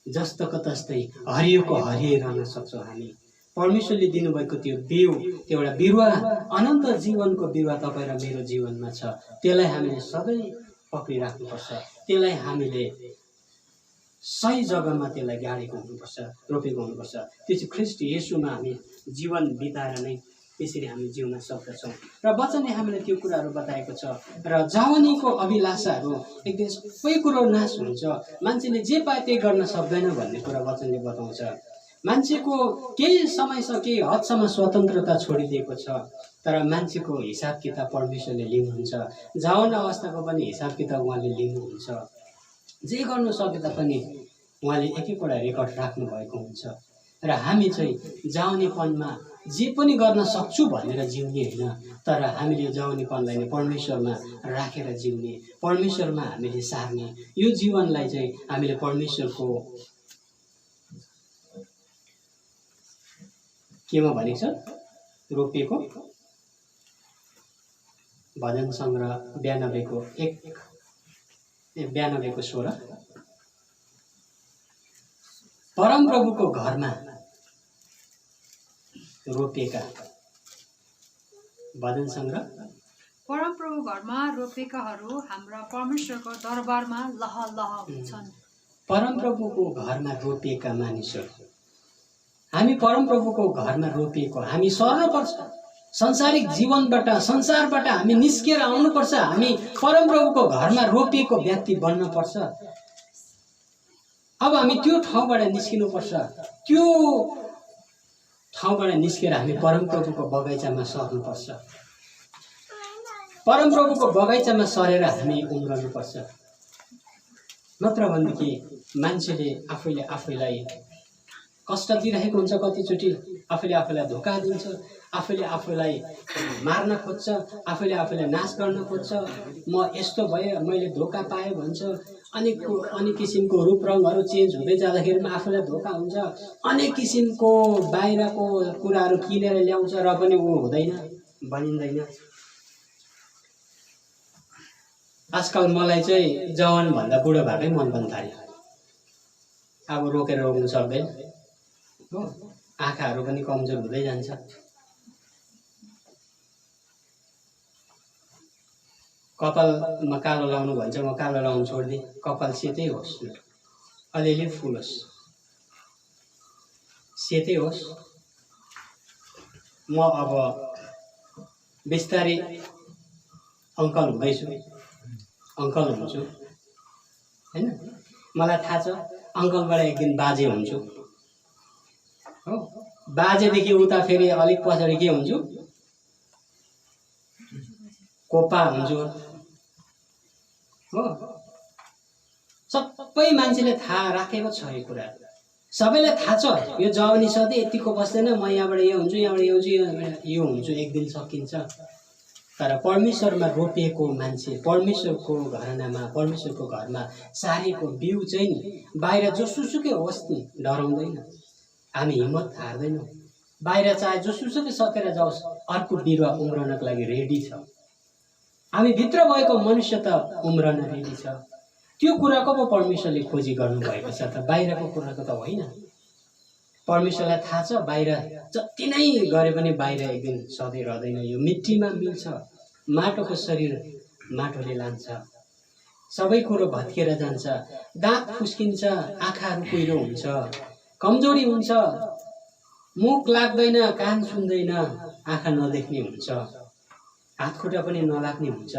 जस्तोको तस्तै हरियोको हरियै रहन सक्छौँ हामी। परमेश्वरले दिनुभएको त्यो बिउ, त्यो एउटा बिरुवा, अनन्त जीवनको बिरुवा तपाईँ र मेरो जीवनमा छ। त्यसलाई हामीले सधैँ पक्रिराख्नुपर्छ, त्यसलाई हामीले सही जग्गामा त्यसलाई गाडेको हुनुपर्छ, रोपेको हुनुपर्छ। त्यो चाहिँ ख्रीष्ट येशूमा हामी जीवन बिताएर नै त्यसरी हामी जिउन सक्दछौँ। र वचनले हामीलाई त्यो कुराहरू बताएको छ। र जवानीको अभिलाषाहरू एक दिन सबै कुरो नाश हुन्छ, मान्छेले जे पाए त्यही गर्न सक्दैन भन्ने कुरा वचनले बताउँछ। मान्छेको केही समयसम्म, केही हदसम्म स्वतन्त्रता छोडिदिएको छ, तर मान्छेको हिसाब किताब परमेश्वरले लिनुहुन्छ। जवान अवस्थाको पनि हिसाब किताब उहाँले लिनुहुन्छ। जे गर्नु सके तापनि उहाँले एक एकवटा रेकर्ड राख्नु भएको हुन्छ। र हामी चाहिँ जवानीपनमा जे पनि गर्न सक्छु भनेर जिउने होइन, तर हामीले जवानीपनलाई नै परमेश्वरमा राखेर जिउने, परमेश्वरमा हामीले सार्ने, यो जीवनलाई चाहिँ हामीले परमेश्वरको केमा भनेको छ रोपिएको। भजन सङ्ग्रह 92को 16। परमप्रभुको घरमा रोपिएका, भजन सङ्ग्रह। परमप्रभु घरमा रोपेकाहरू हाम्रा परमेश्वरको दरबारमा लहलह हुन्छन्। परमप्रभुको घरमा रोपिएका मानिसहरू, हामी परमप्रभुको घरमा रोपिएको, हामी सर्नुपर्छ। संसारिक जीवनबाट, संसारबाट हामी निस्किएर आउनुपर्छ। हामी परमप्रभुको घरमा रोपिएको व्यक्ति बन्नुपर्छ। अब हामी त्यो ठाउँबाट निस्किनुपर्छ। त्यो ठाउँबाट निस्केर हामी परमप्रभुको बगैँचामा सर्नुपर्छ। परमप्रभुको बगैँचामा सरेर हामी उम्रनुपर्छ। नत्र भनेदेखि मान्छेले आफैले आफैलाई कष्ट दिइरहेको हुन्छ। कतिचोटि आफैले आफैलाई धोका दिन्छ, आफैले आफैलाई मार्न खोज्छ, आफैले आफैलाई नाश गर्न खोज्छ। म यस्तो भए, मैले धोका पाएँ भन्छ। अनेक किसिमको रूप रङहरू चेन्ज हुँदै जाँदाखेरिमा आफूलाई धोका हुन्छ। अनेक किसिमको बाहिरको कुराहरू किनेर ल्याउँछ र पनि ऊ हुँदैन, बनिँदैन। आजकल मलाई चाहिँ जवानभन्दा बुढो भएकै मन पनि थाल्यो। अब रोकेर रोक्नु सक्दैन हो, आँखाहरू पनि कमजोर हुँदै जान्छ। कपालमा कालो लाउनु भन्छ, म कालो लाउनु छोडिदिएँ। कपाल सेतै होस्, अलिअलि फुल होस्, सेतै होस्। म अब बिस्तारै अङ्कल हुँदैछु, अङ्कल हुन्छु होइन। मलाई थाहा छ अङ्कलबाट एक दिन बाजे हुन्छु हो। बाजेदेखि उता फेरि अलिक पछाडि के हुन्छु, कोपा हुन्छु हो। सबै मान्छेले थाहा राखेको छ यो कुरा, सबैलाई थाहा छ। यो जवानी सधैँ यतिको बस्दैन, म यहाँबाट यो हुन्छु, यहाँबाट यो हुन्छु, यो हुन्छु, एक दिन सकिन्छ। तर परमेश्वरमा रोपिएको मान्छे, परमेश्वरको घरानामा, परमेश्वरको घरमा सारेको बिउ चाहिँ नि बाहिर जोसुसुकै होस् नि डराउँदैन। हामी हिम्मत हार्दैनौँ। बाहिर चाहे जोसुकै सकेर जाओस्, अर्को बिरुवा उम्रनको लागि रेडी छ। हामी भित्र भएको मनुष्य त उम्रन रेडी छ। त्यो कुराको पो परमेश्वरले खोजी गर्नुभएको छ त, बाहिरको कुराको त होइन। परमेश्वरलाई थाहा छ बाहिर जति नै गरे पनि बाहिर एक दिन सधैँ रहँदैन। यो मिट्टीमा मिल्छ, माटोको शरीर माटोले लान्छ, सबै कुरो भत्किएर जान्छ, दाँत फुस्किन्छ, आँखाहरू कुहिरो हुन्छ, कमजोरी हुन्छ, मुख लाग्दैन, कान सुन्दैन, आँखा नदेख्ने हुन्छ, हात खुट्टा पनि नलाग्ने हुन्छ।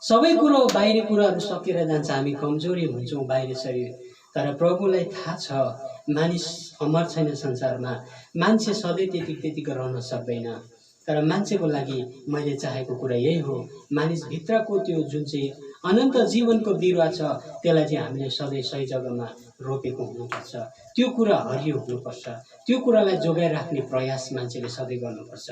सबै कुरो बाहिरी कुराहरू सकेर जान्छ, हामी कमजोरी हुन्छौँ बाहिरी शरीर। तर प्रभुलाई थाहा छ मानिस अमर छैन संसारमा, मान्छे सधैँ त्यतिको रहन सक्दैन। तर मान्छेको लागि मैले चाहेको कुरा यही हो, मानिसभित्रको त्यो जुन चाहिँ अनन्त जीवनको बिरुवा छ त्यसलाई चाहिँ हामीले सधैँ सही जग्गामा रोपेको हुनुपर्छ। त्यो कुरा हरियो हुनुपर्छ, त्यो कुरालाई जोगाइराख्ने प्रयास मान्छेले सधैँ गर्नुपर्छ।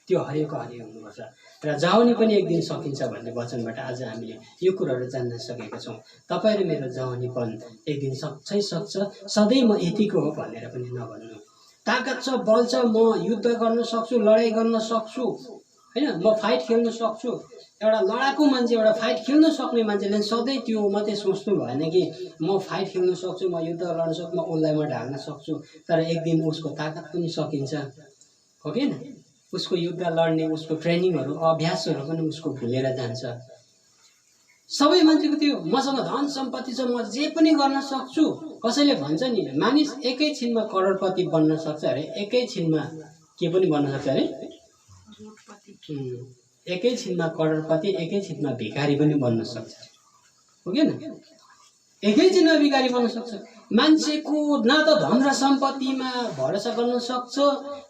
त्यो हरियोको हरियो हुनुपर्छ। र जवानी पनि एक दिन सकिन्छ भन्ने वचनबाट आज हामीले यो कुराहरू जान्न सकेका छौँ। तपाईँ र मेरो जवानीपन एक दिन सक्छ, सधैँ म यतिको हो भनेर पनि नभन्नु। ताकत छ, बल छ, म युद्ध गर्न सक्छु, लडाइँ गर्न सक्छु, होइन, म फाइट खेल्न सक्छु। एउटा लडाकु मान्छे, एउटा फाइट खेल्न सक्ने मान्छेले सधैँ त्यो मात्रै सोच्नु भएन कि म फाइट खेल्न सक्छु, म युद्ध लड्न सक्छु, म उसलाई म ढाल्न सक्छु। तर एक दिन उसको ताकत पनि सकिन्छ, हो कि न? उसको युद्ध लड्ने उसको ट्रेनिङहरू, अभ्यासहरू पनि उसको भुलेर जान्छ। सबै मान्छेको त्यो मसँग धन सम्पत्ति छ, म जे पनि गर्न सक्छु। कसैले भन्छ नि मानिस एकैछिनमा करोडपति बन्न सक्छ अरे, एकैछिनमा के पनि बन्न सक्छ अरे, एकैछिनमा करोडपति, एकैछिनमा भिखारी पनि बन्न सक्छ, हो कि न? एकैछिनमा भिखारी बन्न सक्छ। मान्छेको न त धन र सम्पत्तिमा भरोसा गर्न सक्छ,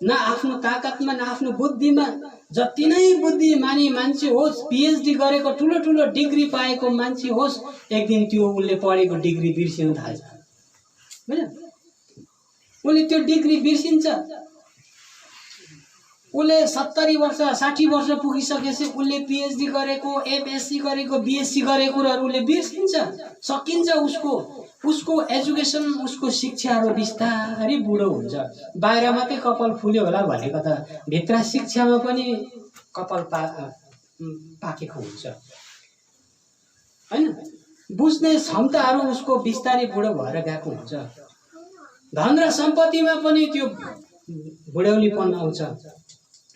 न आफ्नो ताकतमा, न आफ्नो बुद्धिमा। जति नै बुद्धिमानी मान्छे होस्, पिएचडी गरेको ठुलो ठुलो डिग्री पाएको मान्छे होस्, एक दिन त्यो उसले पढेको डिग्री बिर्सिन थाल्छ, होइन? उसले त्यो डिग्री बिर्सिन्छ। उसले 70 वर्ष 60 वर्ष पुगिसकेपछि उसले पिएचडी गरेको, एमएससी गरेको, बिएससी गरेको कुराहरू उसले बिर्सिन्छ, सकिन्छ। उसको एजुकेसन, उसको शिक्षाहरू बिस्तारै बुढो हुन्छ। बाहिर मात्रै कपाल फुल्यो होला भनेको त भित्र शिक्षामा पनि कपाल पाकेको हुन्छ, होइन? बुझ्ने क्षमताहरू उसको बिस्तारै बुढो भएर गएको हुन्छ। धन र सम्पत्तिमा पनि त्यो बुढौलीपन आउँछ।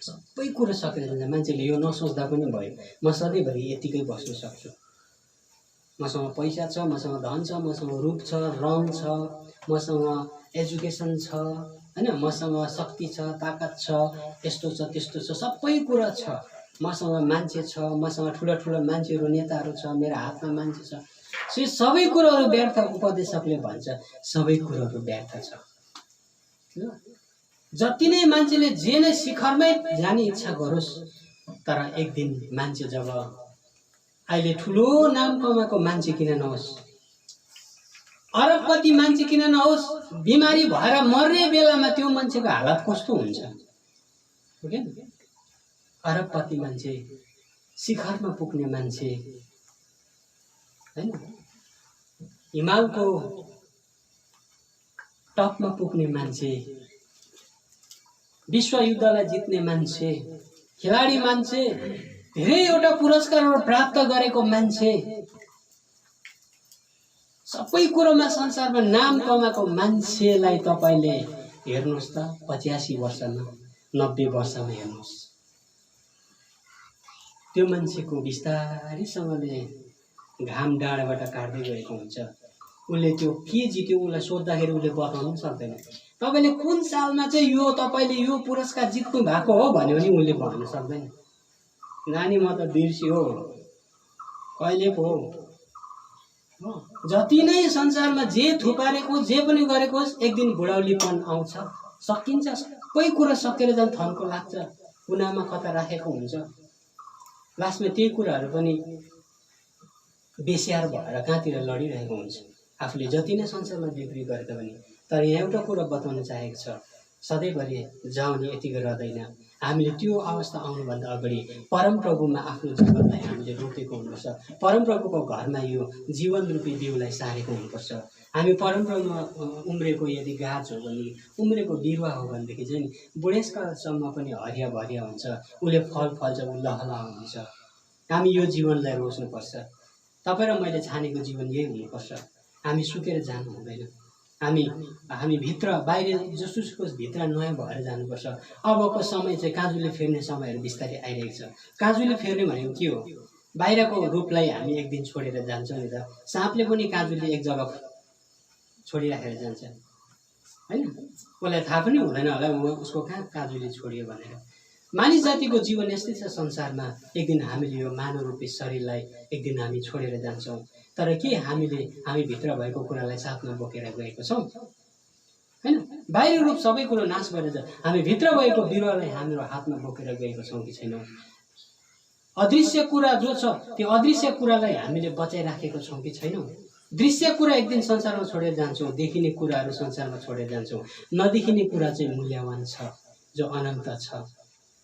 सबै कुरो सकेर जान्छ। मान्छेले यो नसोच्दा पनि भयो, म सधैँभरि यतिकै बस्न सक्छु, मसँग पैसा छ, मसँग धन छ, मसँग रूप छ, रङ छ, मसँग एजुकेसन छ, होइन, मसँग शक्ति छ, ताकत छ, यस्तो छ, त्यस्तो छ, सबै कुरा छ। मसँग मान्छे छ, मसँग ठुला ठुला मान्छेहरू, नेताहरू छ, मेरो हातमा मान्छे छ। सबै कुरोहरू व्यर्थ। उपदेशकले भन्छ सबै कुरोहरू व्यर्थ छ। जति नै मान्छेले जे नै शिखरमै जाने इच्छा गरोस्, तर एक दिन मान्छे जब अहिले ठुलो नाम कमाएको मान्छे किन नहोस्, अरबपति मान्छे किन नहोस्, बिमारी भएर मर्ने बेलामा त्यो मान्छेको हालत कस्तो हुन्छ, हो कि? अरबपति मान्छे, शिखरमा पुग्ने मान्छे, होइन, हिमालको टपमा पुग्ने मान्छे, विश्वयुद्धलाई जित्ने मान्छे, खेलाडी मान्छे, धेरैवटा पुरस्कारहरू प्राप्त गरेको मान्छे, सबै कुरोमा संसारमा नाम कमाएको मान्छेलाई तपाईँले हेर्नुहोस् त 85 वर्षमा, 90 वर्षमा हेर्नुहोस्। त्यो मान्छेको बिस्तारैसँगले घाम डाँडाबाट काट्दै गएको हुन्छ। उसले त्यो के जित्यो उसलाई सोद्धाखेरि उसले बताउनु सक्दैन। तपाईँले कुन सालमा चाहिँ यो तपाईँले यो पुरस्कार जित्नु भएको हो भन्यो भने उसले भन्न सक्दैन। नानी म त बिर्सियो, कहिले पो। जति नै संसारमा जे थुपारेको, जे पनि गरेको होस्, एक दिन बुढाउलीपन आउँछ, सकिन्छ। सबै कुरा सकेर झन् थन्को लाग्छ, कुनामा कता राखेको हुन्छ। लास्टमा त्यही कुराहरू पनि बेस्याहार भएर कहाँतिर लडिरहेको हुन्छ, आफूले जति नै संसारमा बिक्री गरे तापनि। तर यहाँ एउटा कुरा बताउन चाहेको छ, सधैँभरि जाउने यतिको रहँदैन। हामीले त्यो अवस्था आउनुभन्दा अगाडि परमप्रभुमा आफ्नो जीवनलाई हामीले रोपेको हुनुपर्छ। परमप्रभुको घरमा यो जीवन रूपी बिउलाई सारेको हुनुपर्छ। हामी परम्परामा उम्रेको यदि गाछ हो भने, उम्रेको बिरुवा हो भनेदेखि चाहिँ नि बुढेसकालसम्म पनि हरिया भरिया हुन्छ, उसले फल फल्छ, ऊ लहलह हुन्छ। हामी यो जीवनलाई रोज्नुपर्छ। तपाईँ र मैले छानेको जीवन यही हुनुपर्छ। हामी सुकेर जानु हुँदैन। हामी भित्र बाहिर जसोसुको भित्र नयाँ भएर जानुपर्छ। अबको समय चाहिँ काजुले फेर्ने समयहरू बिस्तारै आइरहेको छ। काजुले फेर्ने भनेको के हो? बाहिरको रूपलाई हामी एक दिन छोडेर जान्छौँ नि त। साँपले पनि काजुले एक जग्गा छोडिराखेर जान्छ होइन? उसलाई थाहा पनि हुँदैन होला उसको कहाँ काजुले छोडियो भनेर। मानिस जातिको जीवन यस्तै छ। संसारमा एक दिन हामीले यो मानव रूपी शरीरलाई एक दिन हामी छोडेर जान्छौँ। तर के हामी भित्र भएको कुरालाई साथमा बोकेर गएको छौँ होइन? बाहिर रूप सबै कुरो नाश भएर जान्छ, हामी भित्र भएको बिरुवालाई हाम्रो हातमा बोकेर गएको छौँ कि छैनौँ? अदृश्य कुरा जो छ त्यो अदृश्य कुरालाई हामीले बचाइराखेको छौँ कि छैनौँ? दृश्य कुरा एक दिन संसारमा छोडेर जान्छौँ, देखिने कुराहरू संसारमा छोडेर जान्छौँ। नदेखिने कुरा चाहिँ मूल्यवान छ, जो अनन्त छ।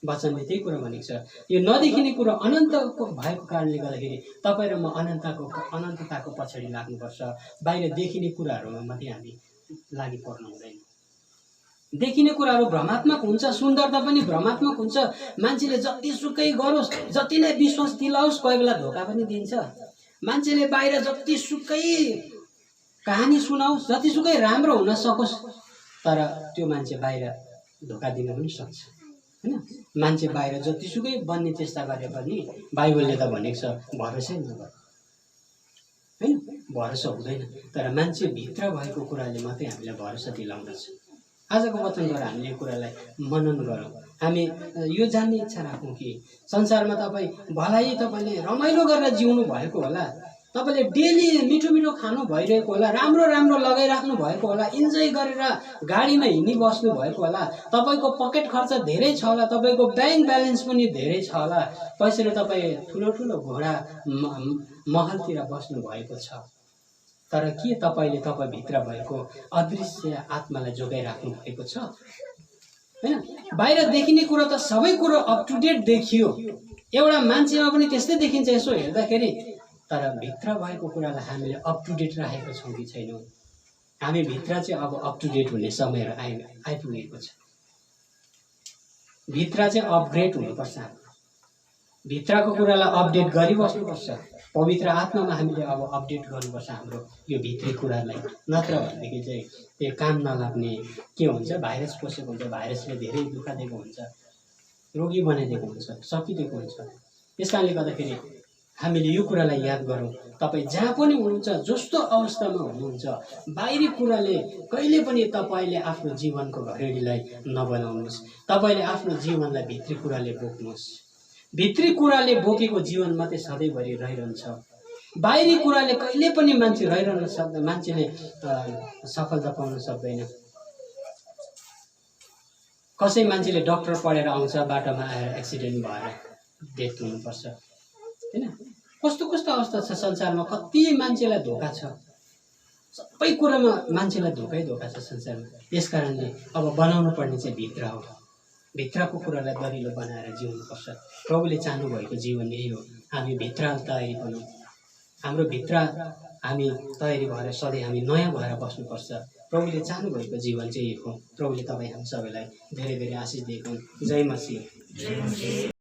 वचनले त्यही कुरा भनेको छ। यो नदेखिने कुरा अनन्तको भएको कारणले गर्दाखेरि तपाईँ र म अनन्तताको पछाडि लाग्नुपर्छ। बाहिर देखिने कुराहरूमा मात्रै हामी लागि पर्नु हुँदैन। देखिने कुराहरू भ्रमात्मक हुन्छ, सुन्दरता पनि भ्रमात्मक हुन्छ। मान्छेले जतिसुकै गरोस्, जति नै विश्वास दिलाओस्, कोही बेला धोका पनि दिन्छ। मान्छेले बाहिर जतिसुकै कहानी सुनाओस्, जतिसुकै राम्रो हुन सकोस्, तर त्यो मान्छे बाहिर धोका दिन पनि सक्छ होइन? मान्छे बाहिर जतिसुकै बन्ने चेष्टा गरे पनि बाइबलले त भनेको छ भरोसै नगर होइन? भरोसा हुँदैन। तर मान्छे भित्र भएको कुराले मात्रै हामीलाई भरोसा दिलाउँदछ। आजको वचनबाट हामीले यो कुरालाई मनन गरौँ। हामी यो जान्ने इच्छा राखौँ कि संसारमा तपाईँ भलाइ तपाईँले रमाइलो गरेर जिउनु भएको होला, तपाईँले डेली मिठो मिठो खानु भइरहेको होला, राम्रो राम्रो लगाइराख्नु भएको होला, इन्जोय गरेर गाडीमा हिँडी बस्नु भएको होला, तपाईँको पकेट खर्च धेरै छ होला, तपाईँको ब्याङ्क ब्यालेन्स पनि धेरै छ होला, पैसाले तपाईँ ठुलो ठुलो घोडा महलतिर बस्नु भएको छ। तर के तपाईँले तपाईँभित्र भएको अदृश्य आत्मालाई जोगाइराख्नु भएको छ होइन? बाहिर देखिने कुरो त सबै कुरो अप टु डेट देखियो, एउटा मान्छेमा पनि त्यस्तै देखिन्छ यसो हेर्दाखेरि। तर भित्र भएको कुरालाई हामीले अप टु डेट राखेको छौँ कि छैनौँ? हामी भित्र चाहिँ अब अप टु डेट हुने समयहरू आइपुगेको छ। भित्र चाहिँ अपग्रेड हुनुपर्छ। भित्रको कुरालाई अपडेट गरिबस्नुपर्छ। पवित्र आत्मामा हामीले अब अपडेट गर्नुपर्छ हाम्रो यो भित्री कुरालाई। नत्र भनेदेखि चाहिँ त्यो काम नलाग्ने के हुन्छ, भाइरस पसेको हुन्छ, भाइरसले धेरै दुःख दिएको हुन्छ, रोगी बनाइदिएको हुन्छ, सकिदिएको हुन्छ। त्यस कारणले गर्दाखेरि हामीले यो कुरालाई याद गरौँ। तपाईँ जहाँ पनि हुनुहुन्छ, जस्तो अवस्थामा हुनुहुन्छ, बाहिरी कुराले कहिले पनि तपाईँले आफ्नो जीवनको घरेडीलाई नबनाउनुहोस्। तपाईँले आफ्नो जीवनलाई भित्री कुराले बोक्नुहोस्। भित्री कुराले बोकेको जीवन मात्रै सधैँभरि रहिरहन्छ। बाहिरी कुराले कहिले पनि मान्छे रहिरहन सक्दैन, मान्छेले सफलता पाउन सक्दैन। कसै मान्छेले डक्टर पढेर आउँछ, बाटोमा आएर एक्सिडेन्ट भएर डेथ हुनुपर्छ होइन? कस्तो कस्तो अवस्था छ संसारमा। कति मान्छेलाई धोका छ, सबै कुरामा मान्छेलाई धोका छ संसारमा। त्यस कारणले अब बनाउनु पर्ने चाहिँ भित्र हो। भित्रको कुरालाई दरिलो बनाएर जिउनुपर्छ। प्रभुले चाहनुभएको जीवन यही हो। हामी भित्र तयारी बनाउँ। हाम्रो भित्र हामी तयारी भएर सधैँ हामी नयाँ भएर बस्नुपर्छ। प्रभुले चाहनुभएको जीवन चाहिँ यही हो। प्रभुले तपाईँ हामी सबैलाई धेरै धेरै आशिष दिएको। जय मसीह।